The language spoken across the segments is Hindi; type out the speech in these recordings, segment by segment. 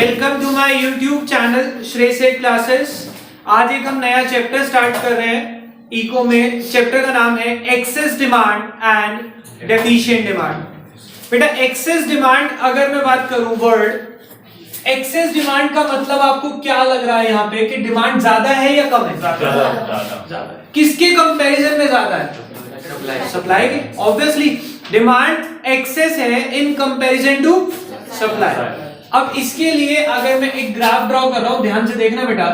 Welcome to my YouTube channel Shrey Seth classes. आज एक हम नया चैप्टर स्टार्ट कर रहे हैं इको में। चैप्टर का नाम है excess demand and deficient demand. बेटा एक्सेस डिमांड अगर मैं बात करूं वर्ड एक्सेस डिमांड का मतलब आपको क्या लग रहा है यहाँ पे कि डिमांड ज्यादा है या कम है? ज्यादा। किसके कंपैरिजन में ज्यादा है? सप्लाई के। ऑब्वियसली डिमांड एक्सेस है इन कंपैरिजन टू सप्लाई। अब इसके लिए अगर मैं एक ग्राफ ड्रॉ कर रहा हूं, ध्यान से देखना बेटा।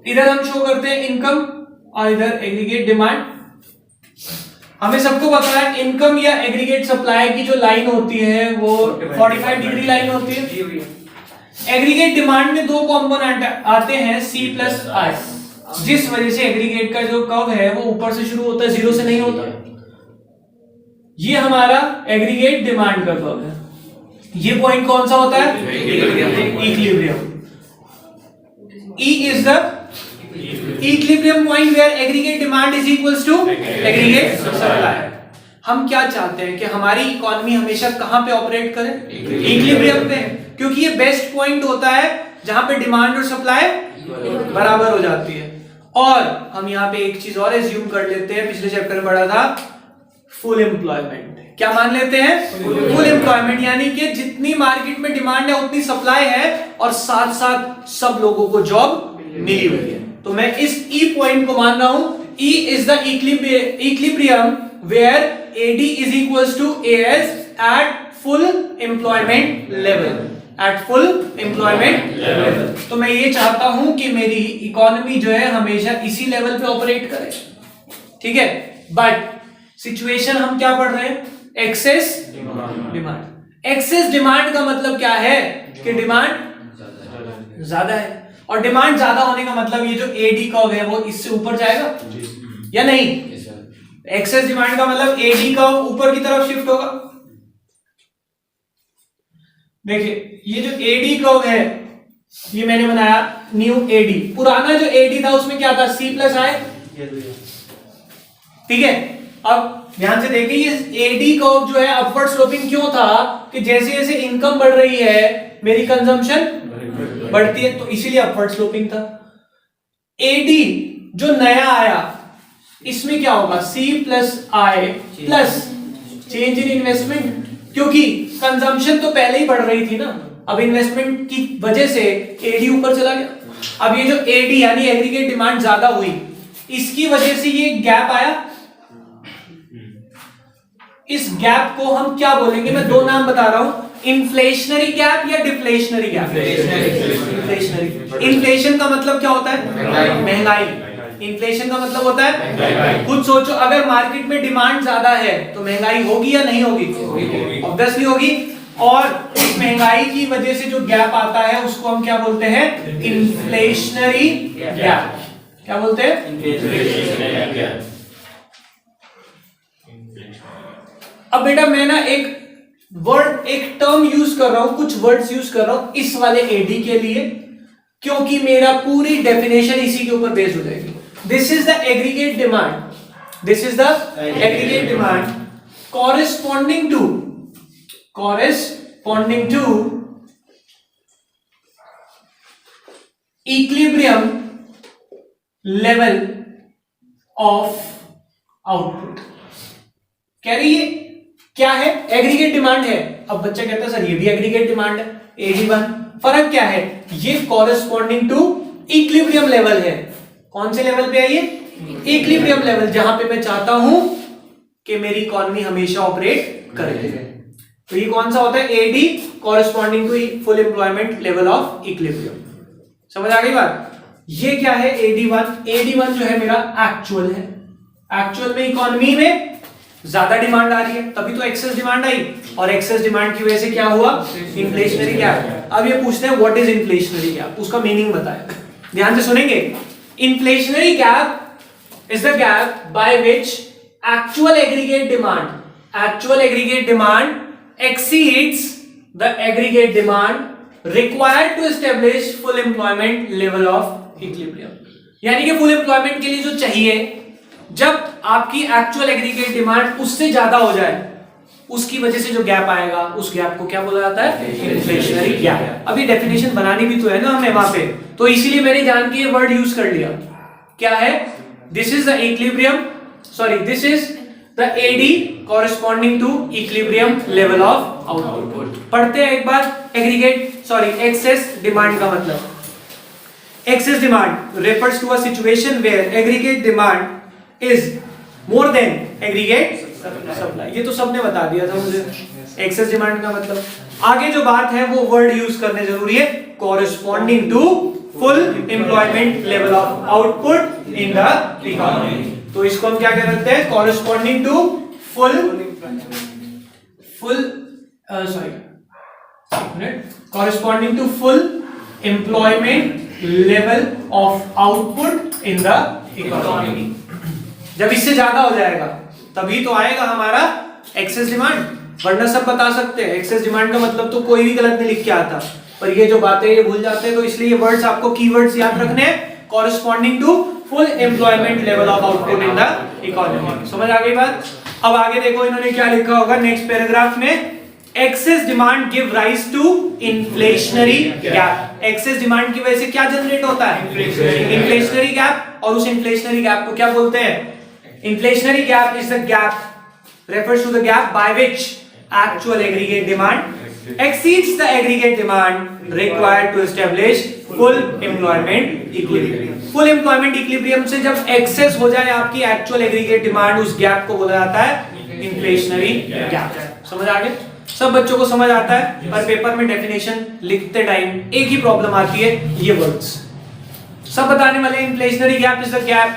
इधर हम शो करते हैं इनकम और इधर एग्रीगेट डिमांड। हमें सबको पता है इनकम या एग्रीगेट सप्लाई की जो लाइन होती है वो 45 डिग्री लाइन होती है। एग्रीगेट डिमांड में दो कंपोनेंट आते हैं C प्लस I, जिस वजह से एग्रीगेट का जो कर्व है वो ऊपर से शुरू होता है, जीरो से नहीं होता। ये हमारा एग्रीगेट डिमांड का कर्व है। ये पॉइंट कौन सा होता है? Equilibrium. E is the equilibrium point where aggregate demand is equals to aggregate supply। हम क्या चाहते हैं कि हमारी इकोनॉमी हमेशा कहां पे ऑपरेट करे? इक्विलिब्रियम पे, क्योंकि ये बेस्ट पॉइंट होता है जहां पे डिमांड और सप्लाई बराबर हो जाती है। और हम यहाँ पे एक चीज और एज्यूम कर लेते हैं, पिछले चैप्टर में पढ़ा था फुल एम्प्लॉयमेंट। क्या मान लेते हैं? फुल एम्प्लॉयमेंट, यानी कि जितनी मार्केट में डिमांड है उतनी सप्लाई है और साथ साथ सब लोगों को जॉब मिली हुई है। तो मैं इस ई पॉइंट को मान रहा हूं। E is the equilibrium where AD is equals to AS at full employment level। at full employment level। तो मैं ये चाहता हूं कि मेरी इकोनॉमी जो है हमेशा इसी लेवल पे ऑपरेट करे, ठीक है। बट सिचुएशन हम क्या पढ़ रहे हैं? Excess demand. एक्सेस डिमांड का मतलब क्या है कि डिमांड ज्यादा है, और डिमांड ज्यादा होने का मतलब ये जो एडी कर्व है वो इससे ऊपर जाएगा या नहीं? एक्सेस डिमांड का मतलब एडी कर्व ऊपर की तरफ शिफ्ट होगा। देखिए ये जो एडी कर्व है ये मैंने बनाया न्यू एडी। पुराना जो एडी था उसमें क्या था? C प्लस I, ठीक है। अब ध्यान से देखिए ये एडी कर्व जो है अपवर्ड स्लोपिंग क्यों था कि जैसे जैसे इनकम बढ़ रही है मेरी कंजम्पशन बढ़ती है, तो इसीलिए अपवर्ड स्लोपिंग था। एडी जो नया आया इसमें क्या होगा? C plus I plus change in investment, क्योंकि कंजम्पशन तो पहले ही बढ़ रही थी ना, अब इन्वेस्टमेंट की वजह से एडी ऊपर चला गया। अब ये जो एडी यानी एग्रीगेट डिमांड ज्यादा हुई, इसकी वजह से ये गैप आया। इस गैप को हम क्या बोलेंगे? मैं दो नाम बता रहा हूं, इन्फ्लेशनरी गैप या डिफ्लेशनरी गैप। इन्फ्लेशनरी। इन्फ्लेशन का मतलब क्या होता है? महंगाई। इन्फ्लेशन का मतलब होता है, खुद सोचो, अगर मार्केट में डिमांड ज्यादा है तो महंगाई होगी या नहीं होगी? ऑब्वियसली होगी। और इस महंगाई की वजह से जो गैप आता है उसको हम क्या बोलते हैं? Inflationary gap. क्या बोलते हैं? अब बेटा मैं ना एक टर्म यूज कर रहा हूं, कुछ वर्ड्स यूज कर रहा हूं इस वाले एडी के लिए, क्योंकि मेरा पूरी डेफिनेशन इसी के ऊपर बेस्ड हो जाएगी। This is the aggregate demand. This is the aggregate demand corresponding to equilibrium level of output. कह रही है क्या है? एग्रीगेट डिमांड है। अब बच्चा कहता है सर ये भी एग्रीगेट डिमांड है, AD1। फर्क क्या है? ये कॉरेस्पॉन्डिंग टू इक्विलिब्रियम लेवल है। कौन से लेवल पे है ये? इक्विलिब्रियम लेवल, जहां पे मैं चाहता हूं कि मेरी इकोनॉमी हमेशा ऑपरेट करे। तो ये कौन सा होता है? AD corresponding to full employment level of equilibrium. समझ आ गई बात? ये क्या है? AD1। AD1 जो है मेरा एक्चुअल है। एक्चुअल में इकोनॉमी में ज्यादा डिमांड आ रही है, तभी तो एक्सेस डिमांड आई, और एक्सेस डिमांड की वजह से क्या हुआ? Inflationary gap. अब ये पूछते हैं व्हाट इज इन्फ्लेशनरी गैप, उसका मीनिंग बताएं। ध्यान से सुनेंगे। Inflationary gap is the gap by which actual aggregate demand exceeds the aggregate demand required to establish full employment level of equilibrium. यानी कि फुल एम्प्लॉयमेंट के लिए जो चाहिए, जब आपकी एक्चुअल एग्रीगेट डिमांड उससे ज्यादा हो जाए उसकी वजह से जो गैप आएगा उस गैप को क्या बोला जाता है? Inflationary gap. अभी डेफिनेशन बनानी भी तो है ना हमें वहां पे, तो इसीलिए मैंने जान के ये वर्ड यूज कर लिया। क्या है? This is the equilibrium, sorry this is the AD corresponding to equilibrium level of output. पढ़ते हैं एक बार एग्रीगेट सॉरी एक्सेस डिमांड का मतलब। Excess demand refers to a situation where aggregate demand is more than aggregate supply। ये तो सबने बता दिया था मुझे excess demand का मतलब। आगे जो बात है वो वर्ड यूज करने जरूरी है, corresponding to full employment level of output in the economy। तो इसको हम क्या कहते हैं? corresponding to corresponding to full employment level of output in the economy. जब इससे ज्यादा हो जाएगा तभी तो आएगा हमारा एक्सेस डिमांड, वरना सब बता सकते हैं। एक्सेस डिमांड का मतलब तो कोई भी गलत नहीं लिख के आता, पर ये जो बातें ये भूल जाते हैं, तो इसलिए ये वर्ड्स आपको कीवर्ड्स याद रखने हैं। Corresponding to full employment level of output in the economy. समझ आ गई बात? अब आगे देखो इन्होंने क्या लिखा होगा नेक्स्ट पैराग्राफ में। Excess demand give rise to inflationary gap. Excess demand की वजह से क्या जनरेट होता है? Inflationary gap. और उस इन्फ्लेशनरी गैप को क्या बोलते हैं? Inflationary gap is the gap refers to the gap by which actual aggregate demand exceeds the aggregate demand required to establish full employment equilibrium। full employment equilibrium से जब excess हो जाए आपकी actual aggregate demand, उस गैप को बोला जाता है inflationary gap। समझ आ गए? सब बच्चों को समझ आता है, पर पेपर में डेफिनेशन लिखते टाइम एक ही प्रॉब्लम आती है, ये वर्ड्स सब बताने वाले। Inflationary gap is the gap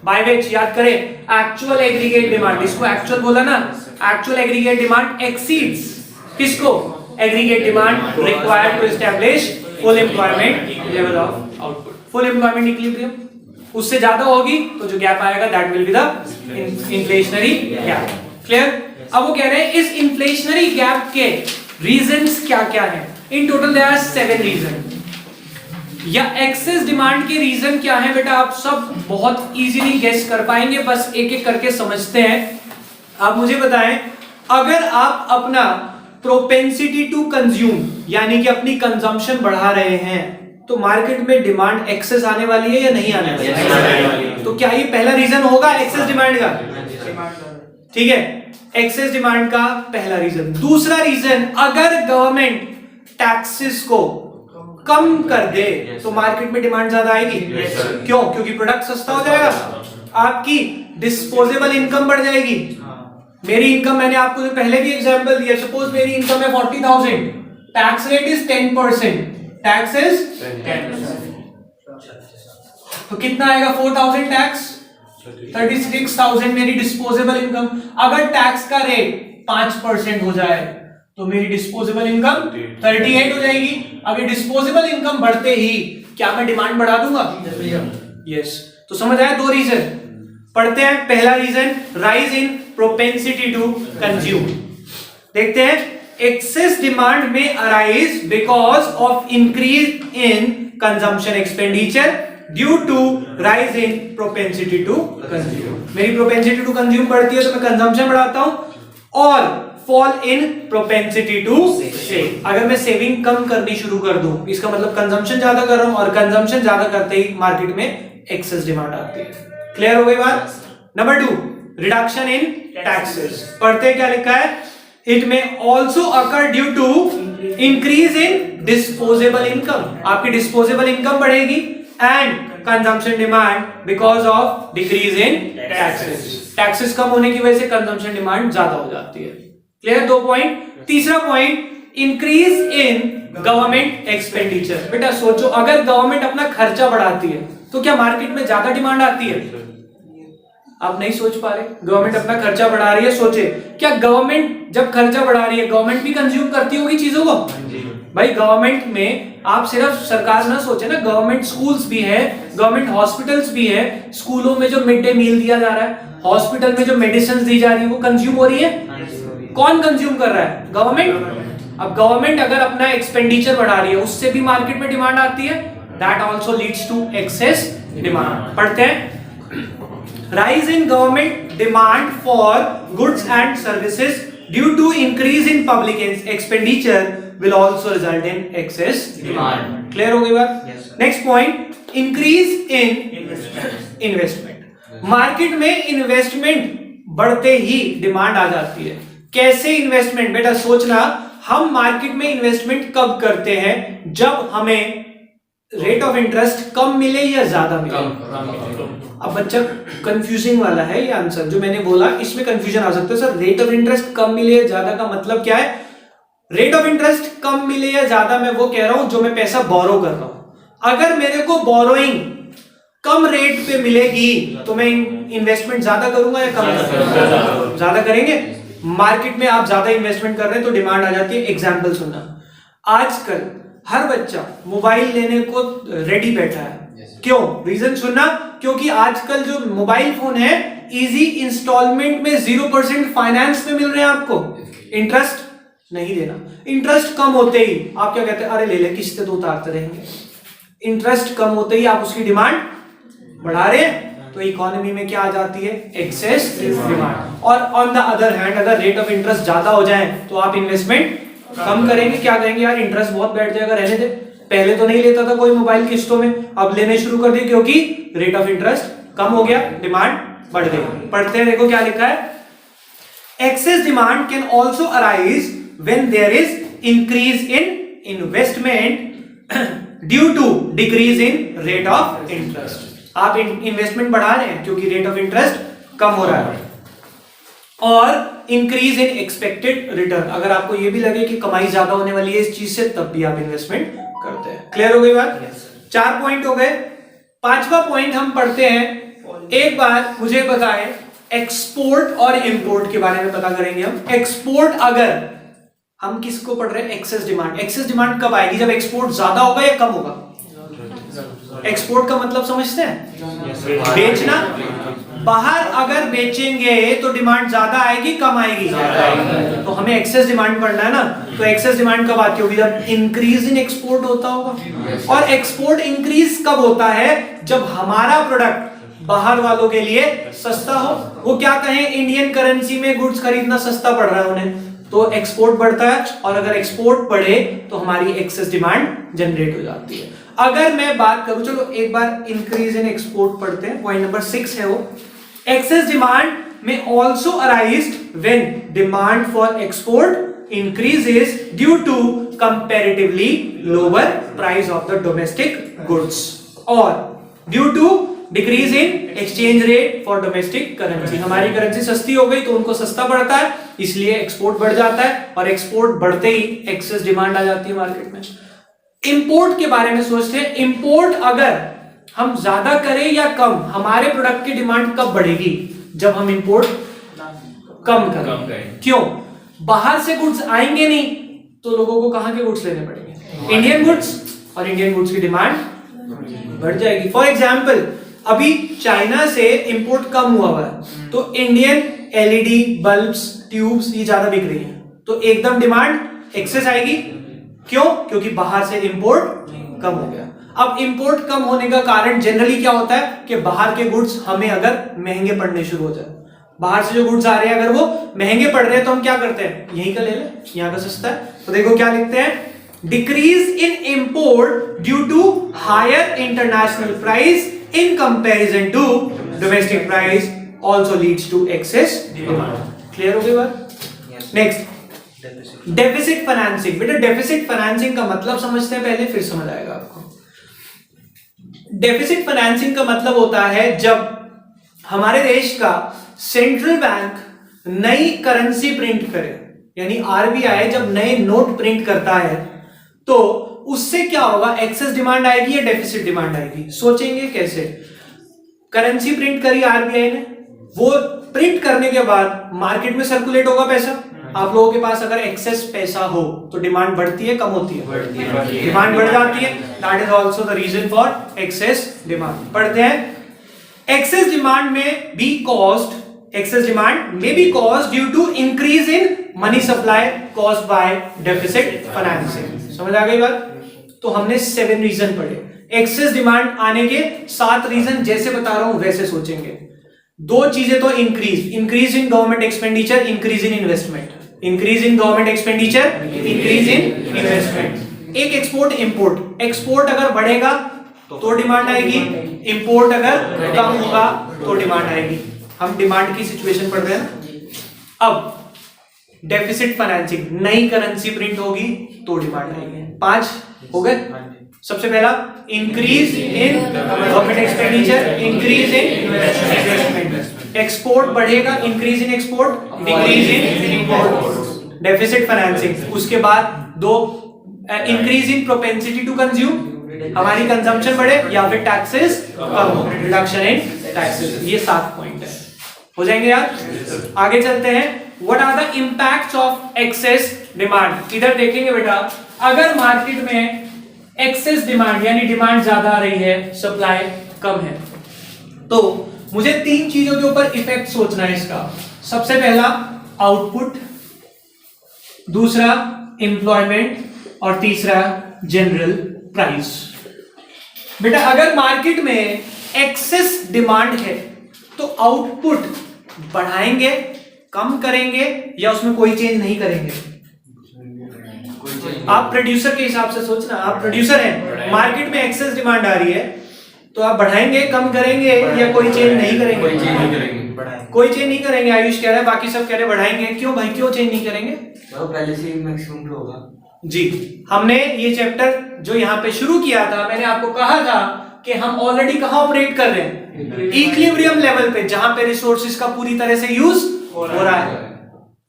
by which याद करें एक्चुअल एग्रीगेट डिमांड, इसको एक्चुअल बोला ना, एक्चुअल एग्रीगेट डिमांड एक्सीड्स किसको? Aggregate demand required to establish full employment level of output. Full employment equilibrium उससे ज्यादा होगी तो जो गैप आएगा that will be the inflationary gap. Clear? अब वो कह रहे हैं इस इन्फ्लेशनरी गैप के रीजंस क्या क्या हैं? In total there are 7 reason. या एक्सेस डिमांड के रीजन क्या है बेटा? आप सब बहुत इजीली गेस कर पाएंगे, बस एक एक करके समझते हैं। आप मुझे बताएं, अगर आप अपना प्रोपेंसिटी टू कंज्यूम यानी कि अपनी कंजम्पशन बढ़ा रहे हैं, तो मार्केट में डिमांड एक्सेस आने वाली है या नहीं आने वाली है? तो क्या ये पहला रीजन होगा एक्सेस डिमांड का? ठीक है, एक्सेस डिमांड का पहला रीजन। दूसरा रीजन, अगर गवर्नमेंट टैक्सेस को कम कर दे तो मार्केट में डिमांड ज्यादा आएगी। क्यों? क्योंकि प्रोडक्ट सस्ता हो जाएगा, आपकी डिस्पोजेबल इनकम बढ़ जाएगी। मेरी इनकम, मैंने आपको जो पहले भी एग्जांपल दिया, सपोज मेरी इनकम है 40,000, tax rate is 10%, tax is 10%, तो कितना आएगा? 4,000 टैक्स, 36,000 मेरी डिस्पोजेबल इनकम। अगर टैक्स का रेट 5% हो जाए तो मेरी डिस्पोजेबल इनकम 38 हो जाएगी। अगर डिस्पोजेबल इनकम बढ़ते ही क्या मैं डिमांड बढ़ा दूंगा? यस। तो समझ आया? 2 रीजन पढ़ते हैं। पहला reason, rise in propensity to consume. देखते हैं, एक्सेस डिमांड में arise because of increase in consumption expenditure due to rise in propensity to consume. मेरी प्रोपेंसिटी टू कंज्यूम बढ़ती है तो मैं कंजम्पशन बढ़ाता हूं, और fall in propensity to save. अगर मैं सेविंग कम करनी शुरू कर दूं, इसका मतलब कंजम्पशन ज्यादा कर रहा हूं, और कंजम्पशन ज्यादा करते ही मार्केट में एक्सेस डिमांड आती है। क्लियर हो गई बात? Number 2, reduction in taxes. पढ़ते क्या लिखा है? It may also occur due to increase in disposable income. आपकी डिस्पोजेबल इनकम बढ़ेगी, and consumption demand because of decrease in taxes. Taxes कम होने की वजह से कंजम्पशन डिमांड ज्यादा हो जाती है। क्लियर? 2 पॉइंट। तीसरा point, increase in government expenditure. बेटा सोचो, अगर गवर्नमेंट अपना खर्चा बढ़ाती है तो क्या मार्केट में ज्यादा डिमांड आती है? आप नहीं सोच पा रहे। गवर्नमेंट अपना खर्चा बढ़ा रही है, सोचे क्या गवर्नमेंट जब खर्चा बढ़ा रही है, गवर्नमेंट भी कंज्यूम करती होगी चीजों को? भाई गवर्नमेंट में आप सिर्फ सरकार ना सोचे ना, गवर्नमेंट स्कूल्स भी है, गवर्नमेंट हॉस्पिटल्स भी है। स्कूलों में जो मिड डे मील दिया जा रहा है, हॉस्पिटल में जो मेडिसिन दी जा रही है, वो कंज्यूम हो रही है। कौन कंज्यूम कर रहा है? गवर्नमेंट। अब गवर्नमेंट अगर अपना एक्सपेंडिचर बढ़ा रही है, उससे भी मार्केट में डिमांड आती है, that also leads to excess demand. पढ़ते हैं, rise in government demand for goods and services due to increase in public expenditure will also result in excess demand. Clear हो गई बात? Next point, increase in investment. Market में इन्वेस्टमेंट बढ़ते ही डिमांड आ जाती है। कैसे इन्वेस्टमेंट? बेटा सोचना, हम मार्केट में इन्वेस्टमेंट कब करते हैं? जब हमें रेट ऑफ इंटरेस्ट कम मिले या ज्यादा मिले? अब बच्चा कंफ्यूजिंग वाला है ये आंसर जो मैंने बोला, इसमें कंफ्यूजन आ सकता है। सर रेट ऑफ इंटरेस्ट कम मिले या ज्यादा का मतलब क्या है? रेट ऑफ इंटरेस्ट कम मिले या ज्यादा मैं वो कह रहा हूं जो मैं पैसा बोरो कर रहा हूं। अगर मेरे को बोरोइंग कम रेट पे मिलेगी तो मैं इन्वेस्टमेंट ज्यादा करूंगा या कम? ज्यादा करेंगे। मार्केट में आप ज्यादा इन्वेस्टमेंट कर रहे हैं तो डिमांड आ जाती है। एग्जाम्पल सुनना, आजकल हर बच्चा मोबाइल लेने को रेडी बैठा है। क्यों? रीजन सुनना, क्योंकि आजकल जो मोबाइल फोन है इजी इंस्टॉलमेंट में 0% फाइनेंस में मिल रहे हैं आपको, इंटरेस्ट नहीं देना। इंटरेस्ट कम होते ही आप क्या कहते हैं? अरे ले ले, किस्तें तो उतारते रहेंगे। इंटरेस्ट कम होते ही आप उसकी डिमांड बढ़ा रहे हैं, तो इकोनॉमी में क्या आ जाती है? Excess demand. और ऑन द अदर हैंड अगर रेट ऑफ इंटरेस्ट ज्यादा हो जाए तो आप इन्वेस्टमेंट कम करेंगे। क्या कहेंगे? यार इंटरेस्ट बहुत बैठ जाएगा, रहने दे। पहले तो नहीं लेता था कोई मोबाइल किस्तों में, अब लेने शुरू कर दिए क्योंकि रेट ऑफ इंटरेस्ट कम हो गया, डिमांड बढ़ गई। पढ़ते हैं, देखो क्या लिखा है। Excess demand can also arise when there is increase in investment due to decrease in rate of interest. आप इन्वेस्टमेंट बढ़ा रहे हैं क्योंकि रेट ऑफ इंटरेस्ट कम हो रहा है, और इंक्रीज इन एक्सपेक्टेड रिटर्न। अगर आपको ये भी लगे कि कमाई ज्यादा होने वाली है इस चीज से, तब भी आप इन्वेस्टमेंट करते हैं। क्लियर हो गई बात? चार पॉइंट हो गए। पांचवा पॉइंट हम पढ़ते हैं। एक बार मुझे बताएं, एक्सपोर्ट और इंपोर्ट के बारे में पता करेंगे हम। एक्सपोर्ट, अगर हम किसको पढ़ रहे हैं? Excess demand. एक्सेस डिमांड कब आएगी? जब एक्सपोर्ट ज्यादा होगा या कम होगा? एक्सपोर्ट का मतलब समझते हैं? बेचना। बाहर अगर बेचेंगे तो डिमांड ज्यादा आएगी, कम आएगी? तो हमें एक्सेस डिमांड पढ़ना है ना। तो एक्सेस डिमांड कब आती होगी? जब इंक्रीज इन एक्सपोर्ट होता होगा। और एक्सपोर्ट इंक्रीज कब होता है? जब हमारा प्रोडक्ट बाहर वालों के लिए सस्ता हो। वो क्या कहें, इंडियन करेंसी में गुड्स खरीदना सस्ता पड़ रहा है उन्हें, तो एक्सपोर्ट बढ़ता है। और अगर एक्सपोर्ट बढ़े तो हमारी एक्सेस डिमांड जनरेट हो जाती है। अगर मैं बात करूं, चलो एक बार इंक्रीज इन एक्सपोर्ट पढ़ते हैं, पॉइंट नंबर 6 है वो। Excess demand may also arise when demand for export increases due to comparatively lower price of the domestic goods, और due to decrease in exchange rate for domestic currency. हमारी करेंसी सस्ती हो गई तो उनको सस्ता पड़ता है, इसलिए एक्सपोर्ट बढ़ जाता है, और एक्सपोर्ट बढ़ते ही एक्सेस डिमांड आ जाती है मार्केट में। इंपोर्ट के बारे में सोचते हैं। इंपोर्ट अगर हम ज्यादा करें या कम, हमारे प्रोडक्ट की डिमांड कब बढ़ेगी? जब हम इंपोर्ट कम करें। क्यों? बाहर से गुड्स आएंगे नहीं तो लोगों को कहां के गुड्स लेने पड़ेंगे? इंडियन गुड्स, और इंडियन गुड्स की डिमांड बढ़ जाएगी। फॉर एग्जाम्पल, अभी चाइना से इंपोर्ट कम हुआ है तो इंडियन एलईडी बल्ब्स, ट्यूब्स ये ज्यादा बिक रही हैं, तो एकदम डिमांड एक्सेस आएगी। क्यों? क्योंकि बाहर से इंपोर्ट कम हो गया। अब इंपोर्ट कम होने का कारण जनरली क्या होता है कि बाहर के गुड्स हमें अगर महंगे पड़ने शुरू हो जाए, बाहर से जो गुड्स आ रहे हैं अगर वो महंगे पड़ रहे हैं तो हम क्या करते हैं? यहीं का ले लें, यहाँ का सस्ता है। तो देखो क्या लिखते हैं, decrease in import due to higher international price in comparison to domestic price also leads to excess demand. Clear हो गई बात? Next, deficit financing. बेटा डेफिसिट फाइनेंसिंग का मतलब समझते हैं पहले, फिर समझ आएगा आपको। डेफिसिट फाइनेंसिंग का मतलब होता है जब हमारे देश का सेंट्रल बैंक नई करेंसी प्रिंट करे, यानी आरबीआई जब नए नोट प्रिंट करता है तो उससे क्या होगा? एक्सेस डिमांड आएगी या डेफिसिट डिमांड आएगी? सोचेंगे कैसे? करेंसी प्रिंट करी आरबीआई ने, वो प्रिंट करने के बाद मार्केट में सर्कुलेट होगा पैसा। आप लोगों के पास अगर एक्सेस पैसा हो तो डिमांड बढ़ती है, कम होती है? डिमांड बढ़ जाती है। That is also the reason for excess demand. पढ़ते हैं, excess demand may be caused, excess demand may be caused due to increase in money supply caused by deficit financing. समझ आ गई बात? तो हमने 7 रीजन पढ़े। एक्सेस डिमांड आने के 7 रीजन जैसे बता रहा हूं वैसे सोचेंगे। 2 चीजें तो increase in government expenditure, increase in investment. Increase in government expenditure, increase in investment. एक एक्सपोर्ट इंपोर्ट, एक्सपोर्ट अगर बढ़ेगा तो डिमांड आएगी, इंपोर्ट अगर कम होगा तो डिमांड आएगी। हम डिमांड की सिचुएशन पढ़ रहे हैं। अब डेफिसिट फाइनेंसिंग, नई करेंसी प्रिंट होगी तो डिमांड आएगी। 5 हो गए। सबसे पहला increase in government expenditure, increase in investment. Export बढ़ेगा, increase in export, decrease in import. Deficit financing, उसके बाद 2 increase in propensity to consume, हमारी कंजम्पशन बढ़े या फिर टैक्सेस कम हो, रिडक्शन इन टैक्सेस। ये 7 पॉइंट है, हो जाएंगे यार। आगे चलते हैं। What are the impacts of excess demand. इधर देखेंगे बेटा, अगर मार्केट में एक्सेस डिमांड यानी डिमांड ज्यादा आ रही है, सप्लाई कम है, तो मुझे 3 चीजों के ऊपर इफेक्ट सोचना है इसका। सबसे पहला आउटपुट, दूसरा एम्प्लॉयमेंट और तीसरा जनरल प्राइस। बेटा अगर मार्केट में एक्सेस डिमांड है तो आउटपुट बढ़ाएंगे, कम करेंगे या उसमें कोई चेंज नहीं करेंगे? आप प्रोड्यूसर के हिसाब से सोचना, आप प्रोड्यूसर हैं, मार्केट में एक्सेस डिमांड आ रही है तो आप बढ़ाएंगे, कम करेंगे या कोई चेंज नहीं करेंगे? कोई चेंज नहीं करेंगे, कोई चेंज नहीं करेंगे। आयुष कह रहा है, बाकी सब कह रहे हैं बढ़ाएंगे। क्यों भाई, क्यों चेंज नहीं करेंगे? पहले से ही मैक्सिमम होगा जी। हमने ये चैप्टर जो यहाँ पे शुरू किया था, मैंने आपको कहा था कि हम ऑलरेडी कहां ऑपरेट कर रहे हैं, इक्विलिब्रियम लेवल पे, जहां पे रिसोर्सेज का पूरी तरह से यूज हो रहा है।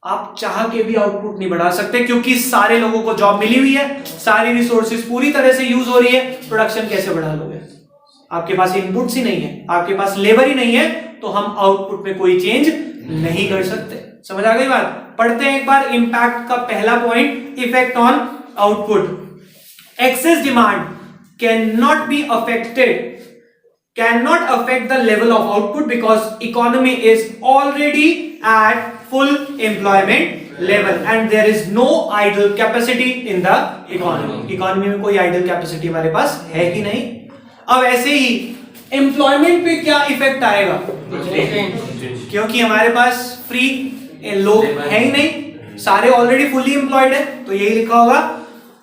आप चाह के भी आउटपुट नहीं बढ़ा सकते क्योंकि सारे लोगों को जॉब मिली हुई है, सारी रिसोर्सेज पूरी तरह से यूज हो रही है। प्रोडक्शन कैसे बढ़ा लोगे? आपके पास इनपुट्स ही नहीं है, आपके पास लेबर ही नहीं है, तो हम आउटपुट में कोई चेंज नहीं कर सकते। समझ आ गई बात? पढ़ते हैं एक बार इंपैक्ट का पहला point, effect on output. Access demand can not be affected, cannot affect the level of output because economy is already at full employment level and there is no idle capacity in the economy. Economy में कोई idle capacity हमारे पास है ही नहीं। अब ऐसे ही employment पे क्या इफेक्ट आएगा? क्योंकि हमारे पास फ्री लोग है ही नहीं, सारे ऑलरेडी फुली एम्प्लॉयड है, तो यही लिखा होगा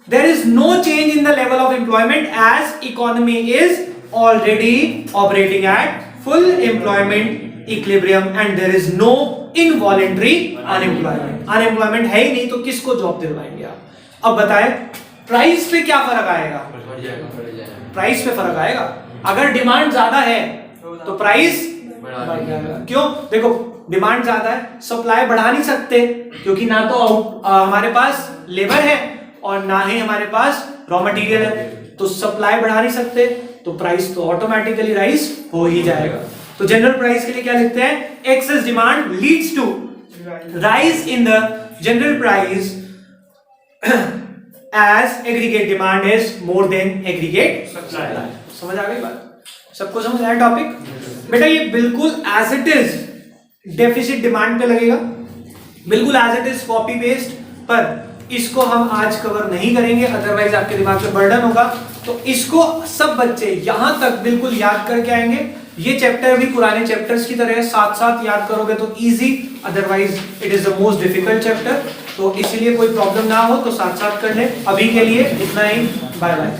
there is no change in the level of employment as economy is already operating at full employment equilibrium and there is no involuntary unemployment. unemployment है ही नहीं तो किसको जॉब दिलवाएंगे आप? अब बताएं प्राइस पे क्या फर्क आएगा? प्राइस पे फर्क आएगा। अगर डिमांड ज्यादा है तो प्राइस बढ़ जाएगा। क्यों? देखो डिमांड ज्यादा है, सप्लाई बढ़ा नहीं सकते क्योंकि ना तो हमारे पास लेबर है और ना ही हमारे पास रॉ मटेरियल है, तो सप्लाई बढ़ा नहीं सकते, तो प्राइस तो ऑटोमेटिकली राइज हो ही जाएगा। तो जनरल प्राइस के लिए क्या लिखते हैं? Excess demand leads to rise in the general price as aggregate demand is more than aggregate supply. समझ आ गई बात? सबको समझ आया टॉपिक? बेटा ये बिल्कुल as it is deficit demand पे लगेगा, बिल्कुल as it is copy paste, पर इसको हम आज कवर नहीं करेंगे, अदरवाइज आपके दिमाग पे बर्डन होगा। तो इसको सब बच्चे यहां तक बिल्कुल याद करके आएंगे। ये चैप्टर भी पुराने चैप्टर्स की तरह साथ साथ याद करोगे तो easy, otherwise it is the most difficult chapter. तो इसलिए कोई प्रॉब्लम ना हो तो साथ साथ कर ले। अभी के लिए इतना ही, बाय बाय।